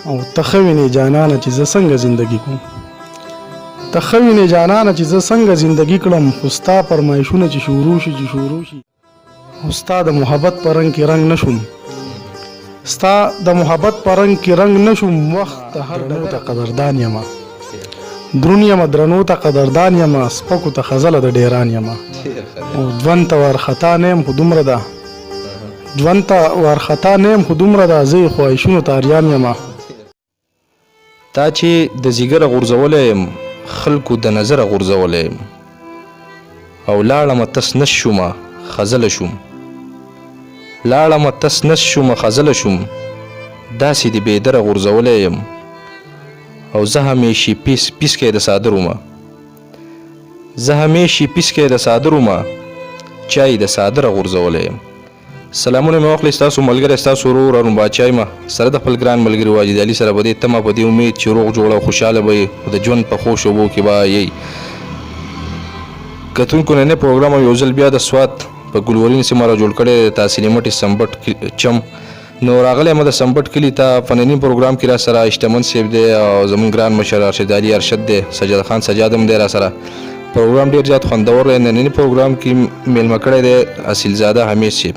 او ته ښه وینې جانانه چې زه څنګه زندګي کوم ته ښه وینې جانانه چې زه څنګه زندګي کړم خو ستا فرمایشونه چې شروع شي او ستا د محبت په رنګ کې رنګ نشوم ستا د محبت په رنګ کې رنګ نشوم وخت د هر ډول ته قدردان یمه درون یمه درنو ته قدردان یمه سپکو ته خزله د ډیران یمه او ژوند ته وارخطا نه یم خو دومره ده ژوند ته وارخطا نه یم خو دومره ده زه یې خواهشونو ته اریان یمه تا چې د ځیګره غورځولی یم خلکو د نظره غورځولی یم او لاړمه تس نس شومه خزله شوم لاړمه تس نس شومه خزله شوم داسې د بېدره غورځولی یم او زه همیشې پیسکی د صادر ومه زه همیشې پیسکی د صادر ومه چای د صادره غورځولی یم سلامونه مې واخلئ ستاسو ملګری ستاسو ورور هارون باچای ما سره د خپل ګران ملګري واجد علي سره به دې تمه په دې امید چې روغ جوړ او خوشحاله به یې د ژوند په ښو شوبو کې به یې کتونکو نننی پروګرام یو ځل بیا د سوات په ګلورین سیمه را جوړ کړی د تحصیلي مټې سمبټ چم نو راغلی یم د سمبټ کلي ته په ننني پروګرام کې را سره اشتمن صاحب دی او زموږ ګران مشر ارشد علي ارشد دی سجاد خان سجاد هم دی را سره پروګرام ډېر زیات خوندور دی ننني پروګرام کې میلمه کړی دی اصیلزاده حمید صاحب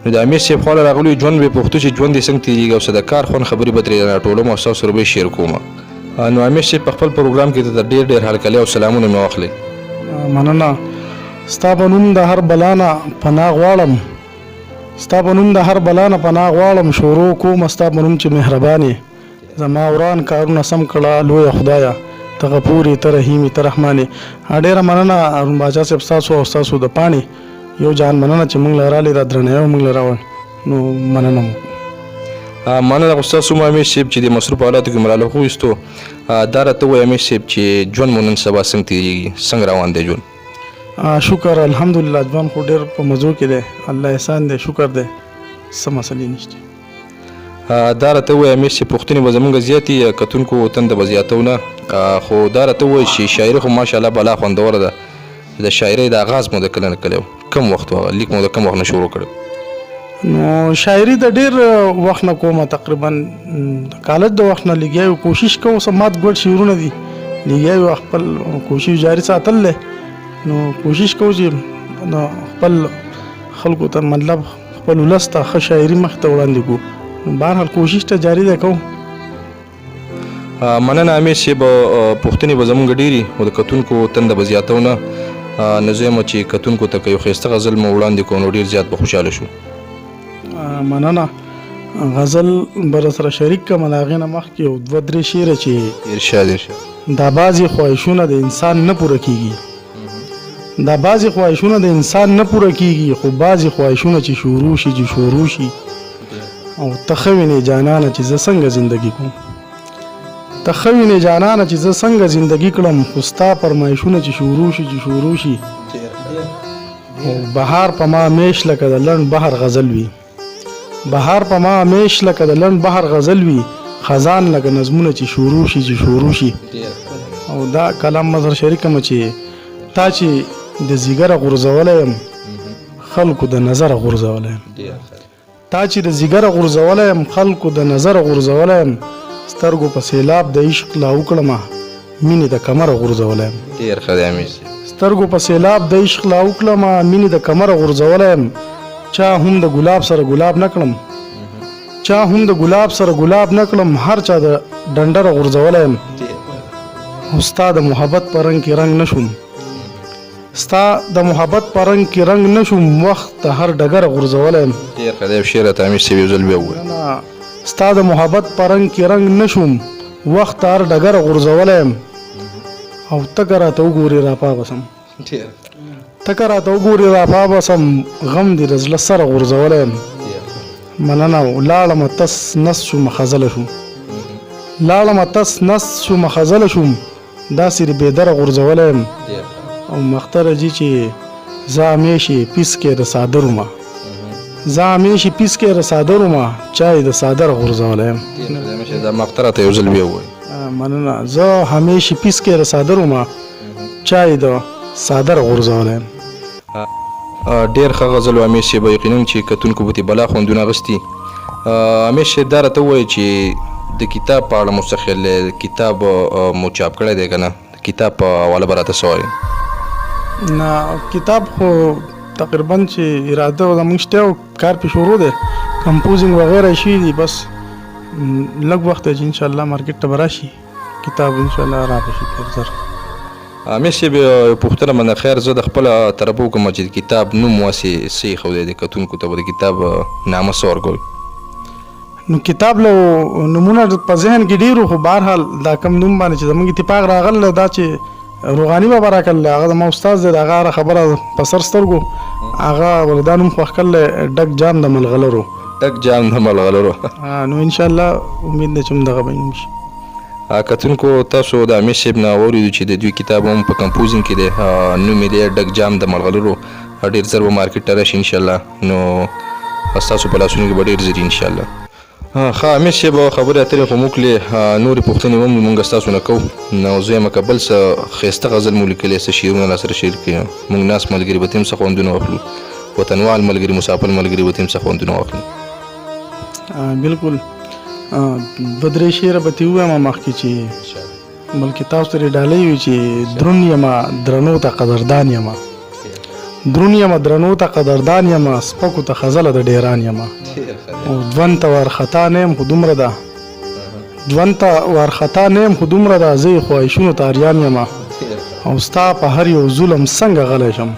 نو د امیر صاحب خواله راغلي ژوند به پوښتو چې ژوند یې څنګه تېرېږي او څه د کار خوند خبرې به ترې راټولم او ستاسو سره به یې شیر کوم نو امیر صاحب په خپل پروګرام کې ته ډېر هرکلي او سلامونه مې واخلئ مننه ستا په نوم د هر بلا نه پناه غواړم ستا په نوم د هر بلا نه پناه غواړم شروع کوم ستا په نوم چې مهربان یې زما وران کارونه سم کړه لویه خدایه ته غفور یې ته رحیم یې ته رحمان یې ډېره مننه هارون باچا صاحب ستاسو او ستاسو د پاڼې یو جان مننه چې موږ له رالې دا درناوی موږ له راوړ نو مننه مو مننه خو ستاسو مو امیر صاحب چې د مصروف حالاتو کې مو راله وایستو دا راته ووایه امیر صاحب چې ژوند مو نن سبا څنګه تېرېږي څنګه روان دی ژوند شکر الحمدلله ژوند خو ډېر په مزو کې دی الله احسان دی شکر دی څه مسلې نشته دا راته ووایه امیر صاحب پوښتنې به زموږ زیاتې کتونکو تنده به زیاتو نه خو دا راته ووایه چې شاعري خو ماشاءالله بلا خوندوره ده د شاعرۍ د آغاز مو د کله نه کلی و کم وخت و لیک مو د کم وخت نه شروع کړی نو شاعري د ډېر وخت نه کومه تقریبا د کالج د وخت نه لګیا یو کوشش کوم څه مات ګډ شعرونه دي لګیا یو خپل کوشش جاري ساتل دی نو کوشش کوو چې خپل خلکو ته مطلب خپل ولس ته ښه شاعري مخې ته وړاندې کړو نو بهرحال کوشش ته جاري دی کوو مننه امیر صاحب پوښتنې به زموږ ډېرې او د کتونکو تنده به زیاتو نه نو زه یم چې کتونکو ته که یو ښایسته غزل مو وړاندې کړو نو ډېر زیات به خوشحاله شو مننه غزل به راسره شریک کړم د هغې نه مخکې یو دوه درې شعره چې ارشاد دا بعضې خواهشونه د انسان نه پوره کېږي دا بعضې خواهشونه د انسان نه پوره کېږي خو بعضې خواهشونه چې شروع شي او ته ښه وینې جانانه چې زه څنګه زندګي کوم ته ښه وینې جانانه چې زه څنګه زندګي کړم خو ستا فرمایشونه چې شروع شي او بهار په ما میش لکه د لنډ بحر غزل وي بهار په ما میش لکه د لنډ بحر غزل وي خزان لکه نظمونه چې شروع شي او دا کلام مظهر شریکم چې تا چې د ځیګره غورځولی یم خلکو د نظره غورځولی یم تا چې د ځیګره غورځولی یم خلکو د نظره غورځولی یم سترګو په سیلاب د عشق لا وکړمه مینې د کمره غورځولی یم سترګو په سیلاب د عشق لا وکړمه مینې د کمره غورځولی یم چا هم د ګلاب سره ګلاب نه کړم هر چا د ډنډره غورځولی یم ستا د محبت په رنګ کې رنګ نشوم ستا د محبت په رنګ کې رنګ نشوم وخت د هر ډګره غورځولی یم ستا د محبت په رنګ کې رنګ نشوم وخت د هر ډګره غورځولی یم او تکه راته وګورې راپابسم غم دې د زړه سره غورځولی یم مننه لاړمه تس نس شوم خزله شوم داسې د بېدره غورځولی یم او مختر جی چې زه همیشې پیسکی د صادر ومه چای د صادر غورځولی یم مننه زه همیشې پیسکی د صادر ومه چای د صادر غورځولی یم ډېر ښه غزل و امیر صاحب یقینا چې کتونکو به ترې بلا خوندونه اخیستي امیر صاحب دا راته ووایه چې د کتاب په اړه مو څه خیال دی؟ کتاب مو چاپ کړی دی که نه؟ کتاب په حواله به راته څه وایې؟ نه کتاب خو تقریبا چې اراده زموږ شته او کار پې شروع دی، کمپوزینګ وغیره شي دي، بس لږ وخت دی چې انشاءالله مارکیټ ته به راشي کتاب انشاءالله را به شي ډېر زر. امیر صاحب یو پوښتنه مننه، خیر زه د خپله طرفه وکړم چې د کتاب نوم واسې څه ایښودی دی کتونکو ته به د کتاب نامه څه ورکوئ؟ نو کتاب له نومونه په ذهن کې ډېرو، خو بهرحال دا کم نوم باندې چې زموږ اتفاق راغلی دا چې روغاني بابا راکړلی، هغه زما استاد دی، د هغه هره خبره په سر سترګو هغه ولې دا نوم خوښ کړلی ډک جام د ملغلرو. ډک جام د ملغلرو. نو انشاءالله امید دی چې هم دغه به نوم شي. کتونکو تاسو د امیر صاحب نه واورېدو چې د دوی کتاب هم په کمپوزینګ کې دی، نوم یې دی ډک جام د ملغلرو، ډېر زر به مارکیټ ته راشي انشاءالله، نو ستاسو په لاسونو کې به ډېر زر انشاءالله. ښه امیر صاحب خبرې اترې خو موږ کړلې، نورې پوښتنې هم مونږ ستاسو نه کوو، نو زه یم که بل څه ښایسته غزل مو لیکلی، څه شعرونه راسره شعر کړي، مونږ ناست ملګري به ترې هم څه خوندونه واخلو، وطنوال ملګري مسافر ملګري به ترې هم څه خوندونه واخلو. بلکل دوه درې شعره به ترې ووایم مخکې چې بلکې تاسو ترې ډالۍ وي چې دروند یمه درنو ته قدردان یمه، دروند یمه درنو ته قدردان یمه، سپکو ته خزله د ډیران یمه، او ژوند ته وارخطا نه یم خو دومره ده، ژوند ته وارخطا نه یم خو دومره ده، زه یې خواهشونو ته اریان یمه، او ستا په هر یو ظلم څنګه غلی شم،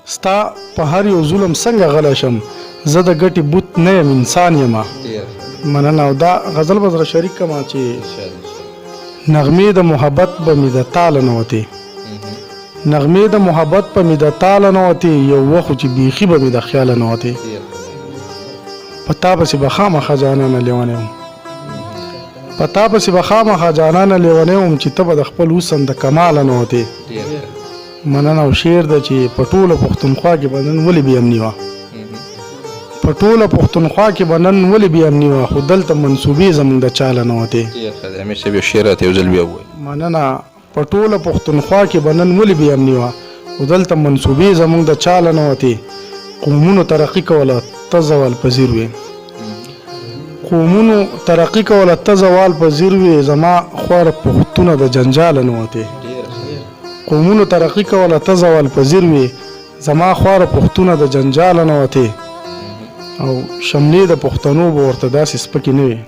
ستا په هر یو ظلم څنګه غلی شم، زه د ګټې بوت نه یم انسان یمه. مننه. او دا غزل به سره شریک کړم چې نغمې د محبت به مې د تاله نوتې، نغمې د محبت په مې د تاله نوتې، یو وخت چې بیخي به مې د خیاله نوتې، په تا پسې به خامخا جانانه لیونی وم، په تا پسې به خامخا جانانه لیونی وم، چې ته به د خپل حسن د کماله نوتې. مننه. او شعر ده چې په ټوله پښتونخوا کې به نن ولې بې امني وه، په ټوله پښتونخوا کې به نن ولې بې امني وه، خو دلته منصوبې زموږ د چاله نه وتې. امیر صاحب یو شعر راته یو ځل بیا ووایي. مننه. په ټوله پښتونخوا کې به نن ولې بې امني وه، خو دلته منصوبې زموږ د چاله نه وتې، قومونو ترقي کوله ته زوال پذیر وې، قومونو ترقي کوله ته زوال پذیر وې، زما خواره پښتونه د جنجاله نه وتې، قومونو ترقي کوله ته زوال پذیر وې، زما خواره پښتونه د جنجاله نه وتې، او شملې د پښتنو به ورته داسې سپکې نه وي،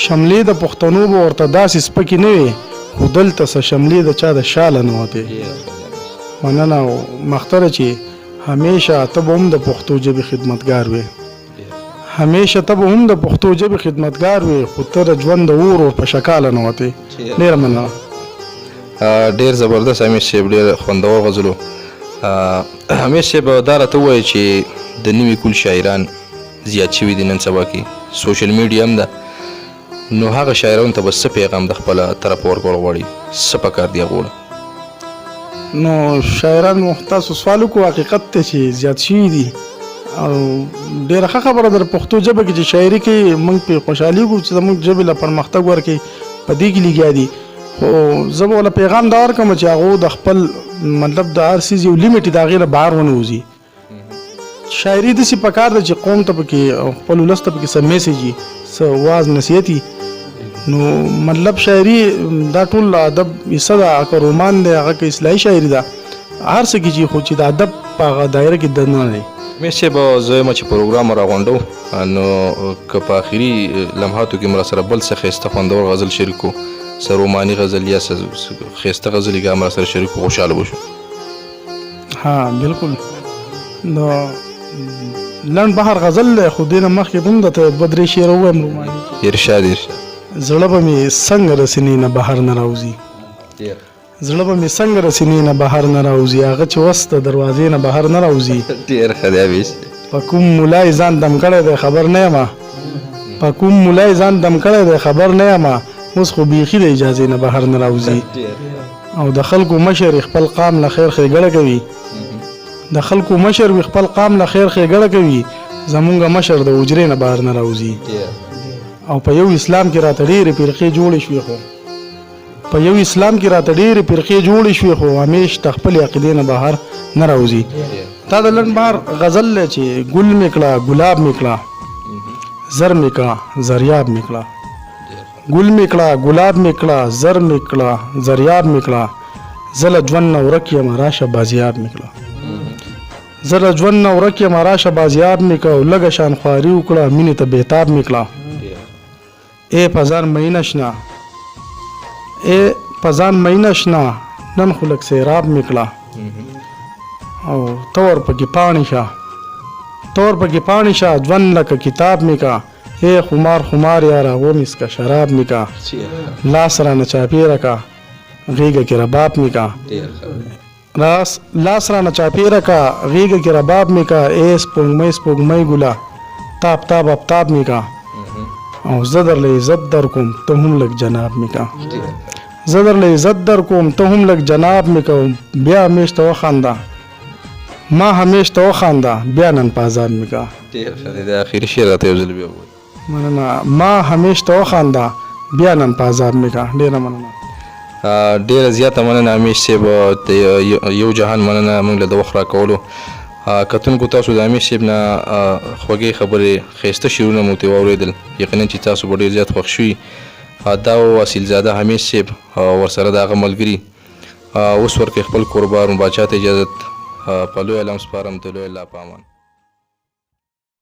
شملې د پښتنو به ورته داسې سپکې نه وي، خو دلته څه شملې د چا د شاله نه وتې. مننه. او مختره چې همیشه ته به هم د پښتو ژبې خدمتګار وې، همیشه ته به هم د پښتو ژبې خدمتګار وې، خو ته د ژوند د اور په شکاله نه وتې. ډېره مننه. ډېر زبردست امیر صاحب، ډېر خوندور غزلو. امیر صاحب دا راته ووایي چې د نوي کول شاعران زیات شوي دي نن سبا کې، سوشل میډیا هم ده، نو هغه شاعرانو ته به څه پیغام د خپله طرفه ورکول غواړي، څه پکار دی هغه؟ نو شاعران تاسو سوال وکړو، حقیقت ته چې زیات شوي دي، او ډېره ښه خبره ده په پښتو ژبه کې چې شاعري کوي، موږ پرې خوشحالي وکړو چې زموږ ژبې له پرمختګ ورکوي، په دې کې لګیا دي. خو زه به ولله پیغام دا ورکړم چې هغو د خپل مطلب د هر څیز یو لیمټ د هغې نه بهر ونه وځي. شاعري داسې پکار ده چې قوم ته پکې او خپل ولس ته پکې څه میسیج وي، څه واز نصیحت وي. نو مطلب شاعري دا ټول ادب حصه ده، که رومان دی هغه که اصلاحي شاعري ده، هر څه کې چې خو چې د ادب په هغه دایره کې دننه دی. امیر صاحب زه یم چې پروګرام راغونډو، نو که په آخري لمحاتو کې مو سره بل څه ښایسته خوندور غزل شریک کړو، څه روماني غزل یا څه ښایسته غزل یې مو سره شریک کړو، خوشحاله به شو. ها بلکل. نو لنډ بهر غزل دی، خو دې نه مخکې به هم درته دوه درې شعره ووایم روماني. ارشاد. زړه به مې څنګه د سینې نه بهر نه راوځي، زړه به مې څنګه د سینې نه بهر نه راوځي، هغه چې وس د دروازې نه بهر نه راوځي. ډېر ښه دی اویس. په کوم مولای ځان دم کړی دی خبر نه یمه، په کوم مولای ځان دم کړی دی خبر نه یمه، اوس خو بیخي د اجازې نه بهر نه راوځي. او د خلکو مشر خپل قام له خیر ښېګړه کوي، د خلکو مشر وي خپل قام له خیر ښېګړه کوي، زمونږ مشر د حجرې نه بهر نه راوځي. او په یو اسلام کې راته ډېرې فرقې جوړې شوې، خو په یو اسلام کې راته ډېرې فرقې جوړې شوې، خو همیش د خپلې عقیدې نه بهر نه راوځي. تا د لنډ بهر غزل دی چې ګل مې کړه ګلاب مې کړه، زر مې کړه زریاب مې کړه، ګل مې کړه ګلاب مې کړه زر مې کړه زریاب مې کړه زه له ژوند نه ورک یم راشه بازیاب مې کړه زه له ژوند نه ورک یم راشه بازیاب مې کړه او لږه شان خواري وکړه مینې ته بېتاب مې کړه ای په ځان مینه شنه ای په ځان مینه شنه نن خو لږ سیراب مې کړه او ته ورپکې پاڼې شه ته ورپکې پاڼې شه ژوند لکه کتاب مې کړه ای خمار خمار یاره ومیسکه شراب مې کړه لاس رانه چاپېره کړه غېږه کې رباب مې کړه لاس رانه چاپېره کړه غېږه کې رباب مې کړه ای سپوږمۍ سپوږمۍ ګله تاب تاب افتاب مې کړه او زه درله عزت در کوم ته هم لږ جناب مې کړه زه درله عزت در کوم ته هم لږ جناب مې کړه بیا همیش ته وخانده ما همیش ته وخانده بیا نن په عذاب مې کړه د اخري شعر راته یو ځل بیا ووایه. مننه ما همیش ته وخانده بیا نن په عذاب مې کړه ډېره مننه ډیره زیاته مننه امیش صاحب د یو جهان مننه موږ له د وخت راکولو کتونکو تاسو د امیش صاحب نه خوږې خبرې ښایسته شعرونه مو ترې واورېدل یقینا چې تاسو به ډېر زیات خوښ شوي دا و اصیلزاده حمید صاحب ورسره د هغه ملګري اوس ورکوي خپل کوربار باچا ته اجازت په لوی علم سپارم د لوی الله په امان